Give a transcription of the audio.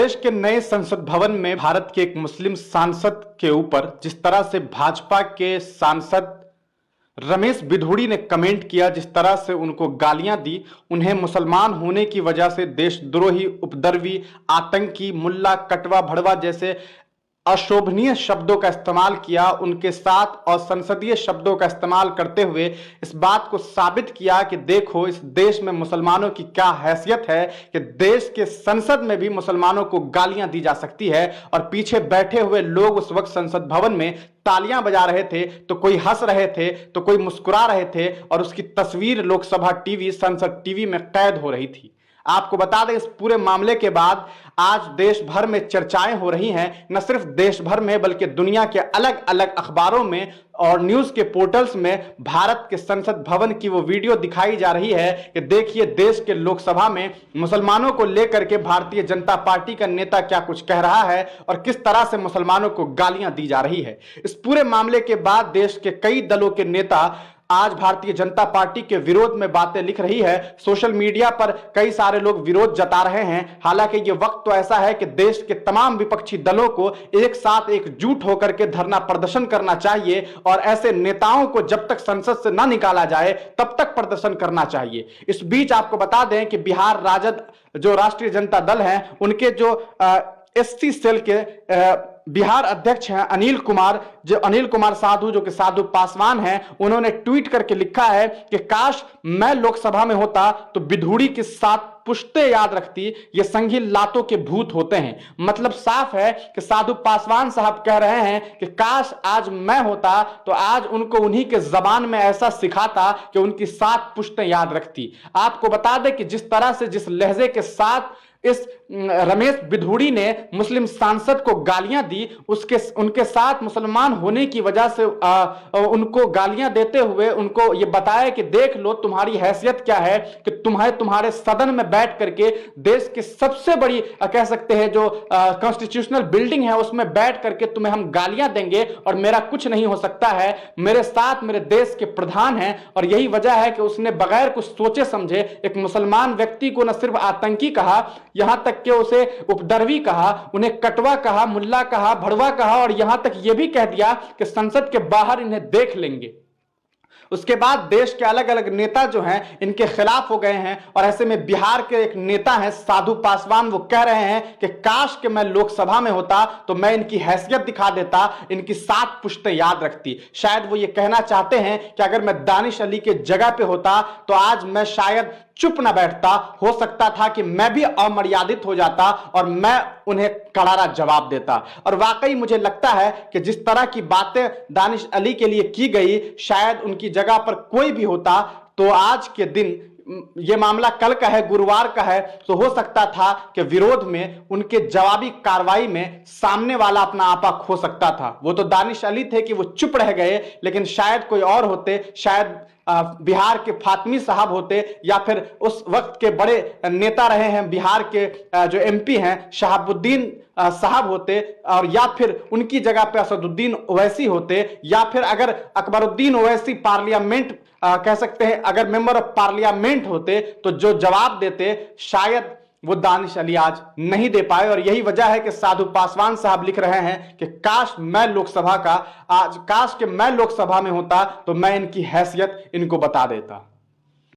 देश के नए संसद भवन में भारत के एक मुस्लिम सांसद के ऊपर जिस तरह से भाजपा के सांसद रमेश बिधूड़ी ने कमेंट किया, जिस तरह से उनको गालियां दी, उन्हें मुसलमान होने की वजह से देशद्रोही, उपद्रवी, आतंकी, मुल्ला, कटवा, भड़वा जैसे अशोभनीय शब्दों का इस्तेमाल किया, उनके साथ असंसदीय शब्दों का इस्तेमाल करते हुए इस बात को साबित किया कि देखो इस देश में मुसलमानों की क्या हैसियत है कि देश के संसद में भी मुसलमानों को गालियां दी जा सकती है। और पीछे बैठे हुए लोग उस वक्त संसद भवन में तालियां बजा रहे थे, तो कोई हंस रहे थे, तो कोई मुस्कुरा रहे थे, और उसकी तस्वीर लोकसभा टीवी, संसद टीवी में कैद हो रही थी। आपको बता दें, इस पूरे मामले के बाद आज देश भर में चर्चाएं हो रही हैं। न सिर्फ देश भर में बल्कि दुनिया के अलग अलग अखबारों में और न्यूज के पोर्टल्स में भारत के संसद भवन की वो वीडियो दिखाई जा रही है कि देखिए देश के लोकसभा में मुसलमानों को लेकर के भारतीय जनता पार्टी का नेता क्या कुछ कह रहा है और किस तरह से मुसलमानों को गालियां दी जा रही है। इस पूरे मामले के बाद देश के कई दलों के नेता आज भारतीय जनता पार्टी के विरोध में बातें लिख रही है। सोशल मीडिया पर कई सारे लोग विरोध जता रहे हैं। हालांकि ये वक्त तो ऐसा है कि देश के तमाम विपक्षी दलों को एक साथ एकजुट होकर के धरना प्रदर्शन करना चाहिए और ऐसे नेताओं को जब तक संसद से ना निकाला जाए तब तक प्रदर्शन करना चाहिए। इस बीच आपको बता दें कि बिहार राजद जो राष्ट्रीय जनता दल है, उनके जो एसटी सेल के बिहार अध्यक्ष हैं अनिल कुमार साधु, जो कि साधु पासवान हैं, उन्होंने ट्वीट करके लिखा है कि काश मैं लोकसभा में होता तो बिधूड़ी के साथ पुश्ते याद रखती, ये संगी लातों के भूत होते हैं। मतलब साफ है कि साधु पासवान साहब कह रहे हैं कि काश आज मैं होता तो आज उनको उन्हीं के जबान में ऐसा सिखाता कि उनकी 7 पुश्तें याद रखती। आपको बता दें कि जिस तरह से, जिस लहजे के साथ इस रमेश बिधूड़ी ने मुस्लिम सांसद को गालियां दी, उनके साथ मुसलमान होने की वजह से उनको गालियां देते हुए उनको ये बताया कि देख लो तुम्हारी हैसियत क्या है कि तुम्हारे सदन में बैठ करके देश की सबसे बड़ी कह सकते हैं जो कॉन्स्टिट्यूशनल बिल्डिंग है उसमें बैठ करके तुम्हें हम गालियां देंगे और मेरा कुछ नहीं हो सकता है। मेरे साथ मेरे देश के प्रधान हैं और यही वजह है कि उसने बगैर कुछ सोचे समझे एक मुसलमान व्यक्ति को न सिर्फ आतंकी कहा, यहां तक कि उसे उपद्रवी कहा, उन्हें कटवा कहा, मुल्ला कहा, भड़वा कहा और यहां तक यह भी कह दिया कि संसद के बाहर इन्हें देख लेंगे। उसके बाद देश के अलग अलग नेता जो हैं इनके खिलाफ हो गए हैं और ऐसे में बिहार के एक नेता हैं साधु पासवान, वो कह रहे हैं कि काश कि मैं लोकसभा में होता तो मैं इनकी हैसियत दिखा देता, इनकी 7 पुश्तें याद रखती। शायद वो ये कहना चाहते हैं कि अगर मैं दानिश अली के जगह पे होता तो आज मैं शायद चुप न बैठता, हो सकता था कि मैं भी अमर्यादित हो जाता और मैं उन्हें करारा जवाब देता। और वाकई मुझे लगता है कि जिस तरह की बातें दानिश अली के लिए की गई, शायद उनकी जगह पर कोई भी होता तो आज के दिन, यह मामला कल का है, गुरुवार का है, तो हो सकता था कि विरोध में उनके जवाबी कार्रवाई में सामने वाला अपना आपा खो सकता था। वो तो दानिश अली थे कि वो चुप रह गए, लेकिन शायद कोई और होते, शायद बिहार के फातमी साहब होते या फिर उस वक्त के बड़े नेता रहे हैं बिहार के जो एमपी हैं शहाबुद्दीन साहब होते, और या फिर उनकी जगह पे असदुद्दीन ओवैसी होते, या फिर अगर अकबरुद्दीन ओवैसी पार्लियामेंट कह सकते हैं अगर मेंबर ऑफ पार्लियामेंट होते तो जो जवाब देते शायद वो दानिश अली आज नहीं दे पाए। और यही वजह है कि साधु पासवान साहब लिख रहे हैं कि काश मैं लोकसभा में होता तो मैं इनकी हैसियत इनको बता देता।